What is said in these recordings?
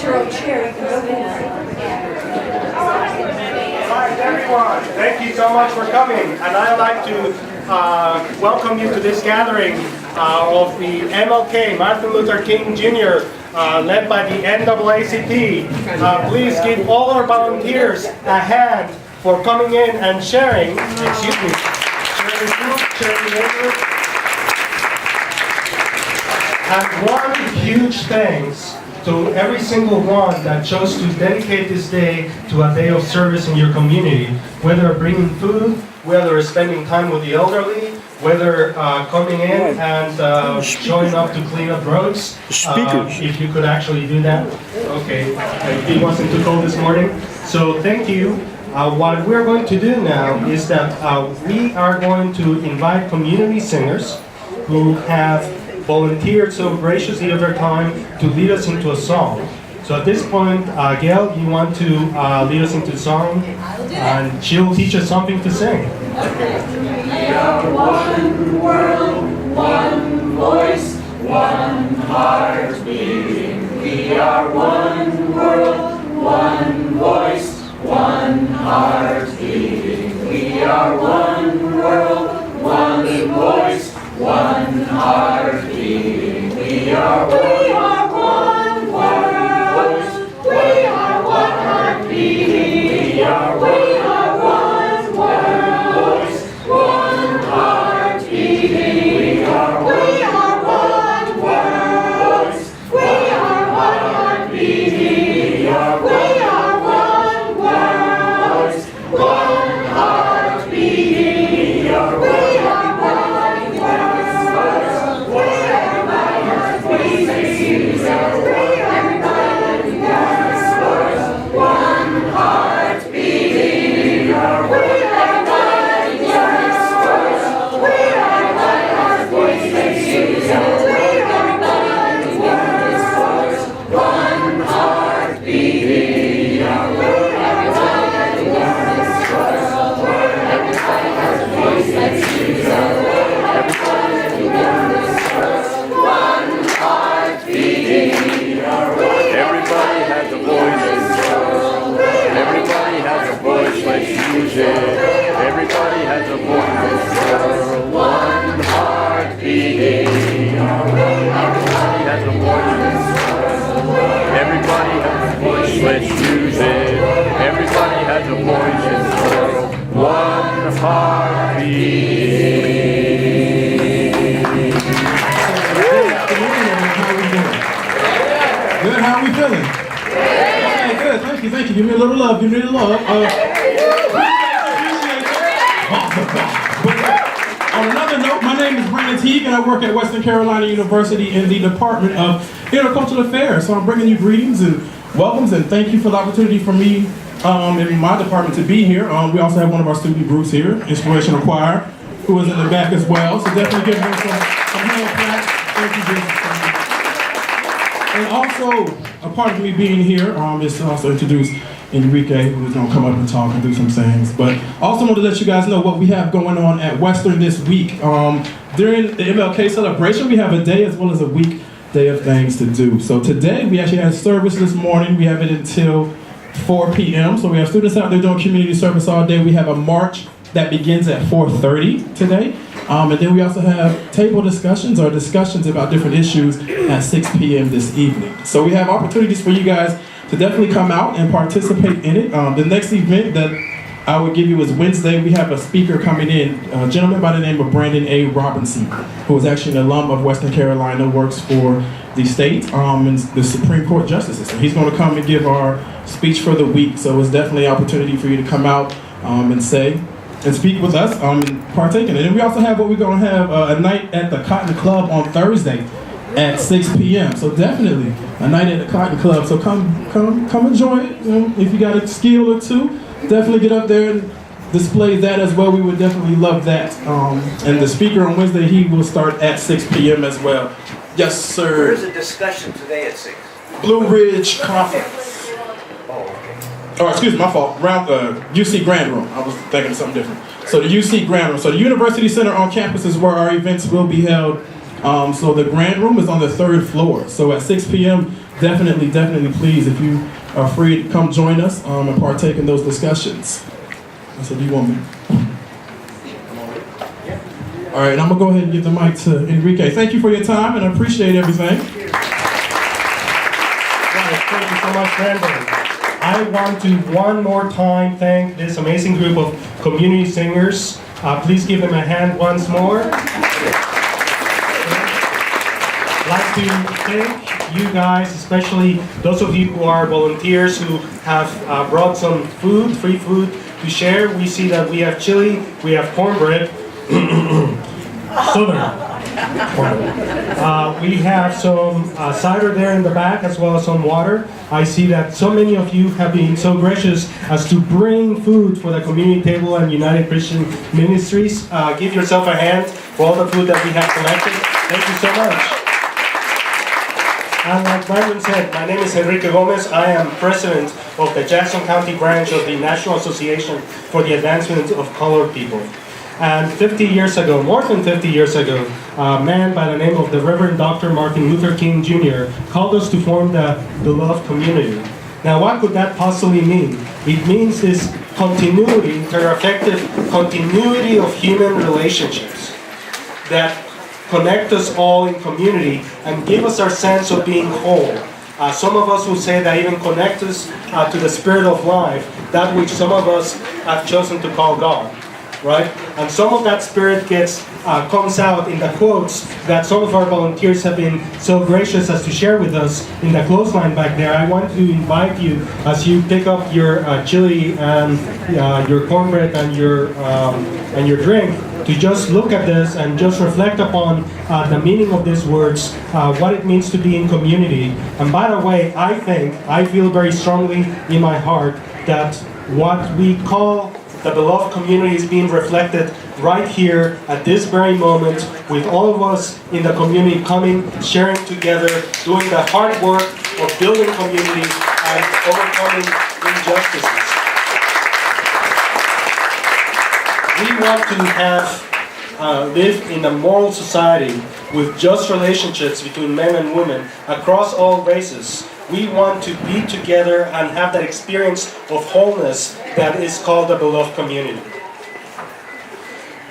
Alright, everyone, thank you so much for coming, and I'd like to welcome you to this gathering of the MLK, Martin Luther King Jr., led by the NAACP. Please give all our volunteers a hand for coming in and sharing the food, sharing the labor. And one huge thanks to every single one that chose to dedicate this day to a day of service in your community, whether bringing food, whether spending time with the elderly, whether coming in and showing up to clean up roads. If you could actually do that. Okay, it wasn't too cold this morning. So thank you. What we're going to do now is that we are going to invite community singers who have volunteered so graciously of their time to lead us into a song. So at this point, Gail, you want to lead us into a song? And she'll teach us something to sing. We are one world, one voice, one heart beating. We are one world, one voice, one heart beating. We are one world, one voice, one heart beating. We are one voice. We are one heart beating. We are one voice, one heart beating. We are one voice. We are one heart beating. We are one voice, one heart beating. We are one Everybody has a voice in this world. One heart beating. Everybody has a voice in this world. Everybody has a voice, let's use it. Everybody has a voice in this world. One heart beating. Good, how are we feeling? Okay, good, thank you. Give me a little love, give me a little love. On another note, my name is Brandon Teague and I work at Western Carolina University in the Department of Intercultural Affairs. So I'm bringing you greetings and welcomes and thank you for the opportunity for me in my department to be here. We also have one of our student groups here, Inspirational Choir, who is in the back as well. So definitely give them some hand claps. Thank you, Jesus. And also, a part of me being here is to also introduce Enrique, who's going to come up and talk and do some things. But also want to let you guys know what we have going on at Western this week. During the MLK celebration, we have a day as well as a weekday of things to do. So today, we actually had service this morning. We have it until 4 p.m. So we have students out there doing community service all day. We have a march that begins at 4:30 today. And then we also have table discussions or discussions about different issues at 6 p.m. this evening. So we have opportunities for you guys to definitely come out and participate in it. The next event that I would give you is Wednesday. We have a speaker coming in, a gentleman by the name of Brandon A. Robinson, who is actually an alum of Western Carolina, works for the state and the Supreme Court Justice System. He's going to come and give our speech for the week. So it's definitely an opportunity for you to come out and say and speak with us and partake in it. And we also have what we're going to have a night at the Cotton Club on Thursday at 6 p.m. So definitely a night at the Cotton Club. So come enjoy it. You know, if you got a skill or two, definitely get up there and display that as well. We would definitely love that. And the speaker on Wednesday, he will start at 6 p.m. as well. Yes, sir. Where's the discussion today at 6? Blue Ridge Conference. Oh, excuse me, my fault. Around the UC Grand Room. I was thinking of something different. So the UC Grand Room. So the University Center on campus is where our events will be held. So the Grand Room is on the 3rd floor. So at 6 p.m., definitely please, if you are free to come join us and partake in those discussions. So do you want me? All right, I'm gonna go ahead and give the mic to Enrique. Thank you for your time and I appreciate everything. Thank you so much, Brandon. I want to one more time thank this amazing group of community singers. Please give them a hand once more. I'd like to thank you guys, especially those of you who are volunteers who have brought some food, free food to share. We see that we have chili, we have cornbread, southern. We have some cider there in the back as well as some water. I see that so many of you have been so gracious as to bring food for the community table and United Christian Ministries. Give yourself a hand for all the food that we have collected. Thank you so much. And like Brandon said, my name is Enrique Gomez. I am president of the Jackson County branch of the National Association for the Advancement of Colored People. And 50 years ago, more than 50 years ago, a man by the name of the Reverend Dr. Martin Luther King Jr. called us to form the beloved community. Now, what could that possibly mean? It means this continuity, inter-affective continuity of human relationships that connect us all in community and give us our sense of being whole. Some of us will say that even connect us to the spirit of life, that which some of us have chosen to call God. Right? And some of that spirit comes out in the quotes that some of our volunteers have been so gracious as to share with us in the clothesline back there. I want to invite you, as you pick up your chili and your cornbread and your drink, to just look at this and just reflect upon the meaning of these words, what it means to be in community. And by the way, I feel very strongly in my heart that what we call the beloved community is being reflected right here at this very moment with all of us in the community coming, sharing together, doing the hard work of building community and overcoming injustices. We want to live in a moral society with just relationships between men and women across all races. We want to be together and have that experience of wholeness that is called the beloved community.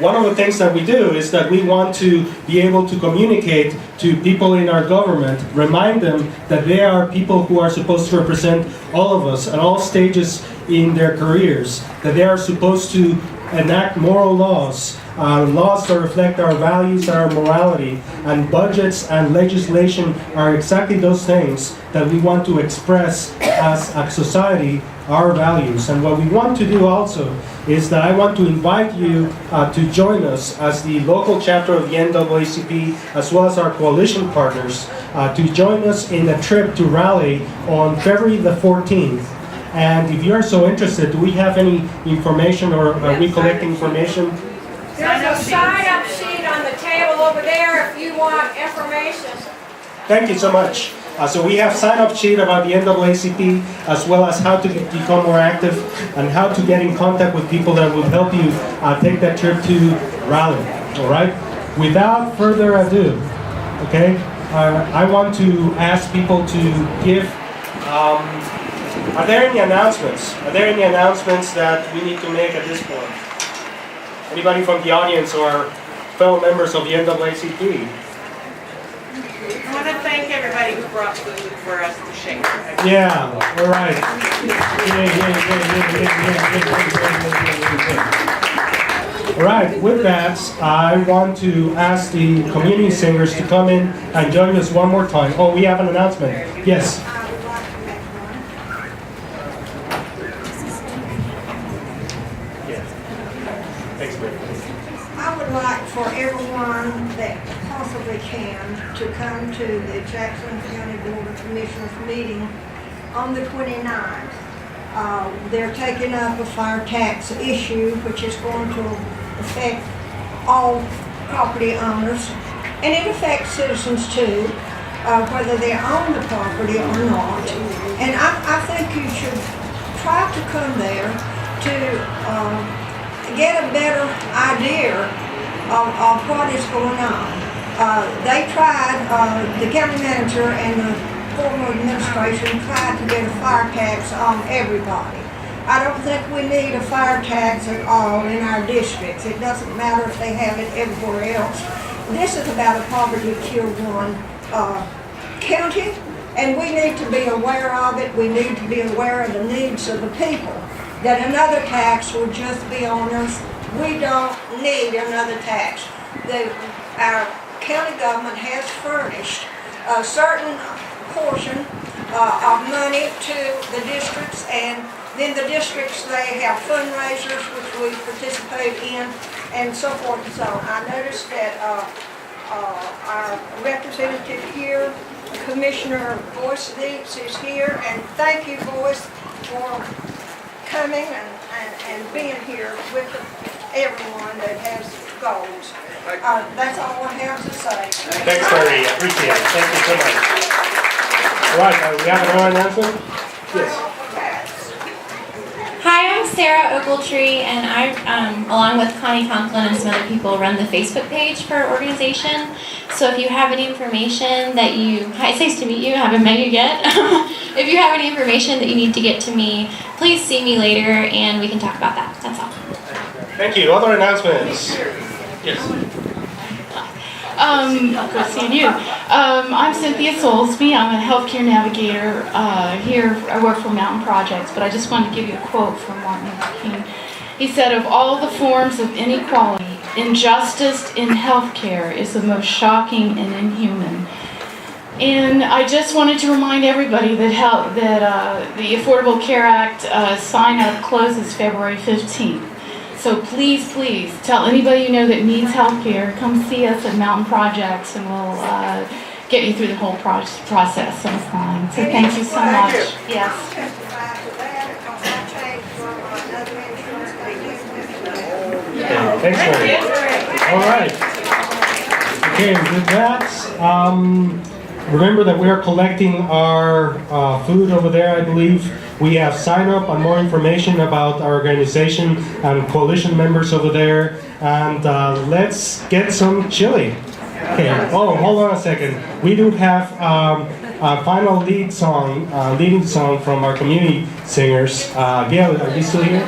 One of the things that we do is that we want to be able to communicate to people in our government, remind them that they are people who are supposed to represent all of us at all stages in their careers, that they are supposed to enact moral laws, laws that reflect our values and our morality, and budgets and legislation are exactly those things that we want to express as a society, our values. And what we want to do also is that I want to invite you to join us as the local chapter of the NAACP, as well as our coalition partners, to join us in a trip to Raleigh on February the 14th. And if you're so interested, do we have any information or are we collecting information? There's a sign-up sheet on the table over there if you want information. Thank you so much. So we have sign-up sheet about the NAACP, as well as how to become more active and how to get in contact with people that will help you take that trip to Raleigh. All right. Without further ado, okay, I want to ask people to give. Are there any announcements? Are there any announcements that we need to make at this point? Anybody from the audience or fellow members of the NAACP? I want to thank everybody who brought food for us to share. Yeah, all right. All right, with that, I want to ask the community singers to come in and join us one more time. Oh, we have an announcement. Yes. I would like for everyone that possibly can to come to the Jackson County Board of Commissioners meeting on the 29th. They're taking up a fire tax issue which is going to affect all property owners, and it affects citizens too, whether they own the property or not. And I think you should try to come there to get a better idea of what is going on. They tried, the county manager and the former administration tried to get a fire tax on everybody. I don't think we need a fire tax at all in our districts. It doesn't matter if they have it everywhere else. This is about a poverty tier 1 county, and we need to be aware of it. We need to be aware of the needs of the people. That another tax would just be on us. We don't need another tax. Our county government has furnished a certain portion of money to the districts, and then the districts, they have fundraisers which we participate in, and so forth and so on. I noticed that our representative here, Commissioner Boyce Deeps, is here, and thank you, Boyce, for coming and being here with everyone that has goals. That's all I have to say. Thanks, Terry. I appreciate it. Thank you so much. All right, we have another announcement? Yes. Hi, I'm Sarah Ogletree, and I, along with Connie Conklin and some other people, run the Facebook page for our organization. So if you have any information that hi, it's nice to meet you, I haven't met you yet. If you have any information that you need to get to me, please see me later and we can talk about that. That's all. Thank you. Other announcements? Yes. Good seeing you. I'm Cynthia Soulsby. I'm a healthcare navigator here. I work for Mountain Projects, but I just wanted to give you a quote from Martin Luther King. He said, "Of all the forms of inequality, injustice in healthcare is the most shocking and inhuman." And I just wanted to remind everybody that the Affordable Care Act sign-up closes February 15th. So please, please, tell anybody you know that needs health care, come see us at Mountain Projects and we'll get you through the whole process on fine. So thank you so much. Yes. Okay, thanks, Mary. All right. Okay, with that, remember that we are collecting our food over there, I believe. We have sign up and more information about our organization and coalition members over there. And let's get some chili. Okay, oh, hold on a second. We do have a final leading song from our community singers. Gail, are you still here?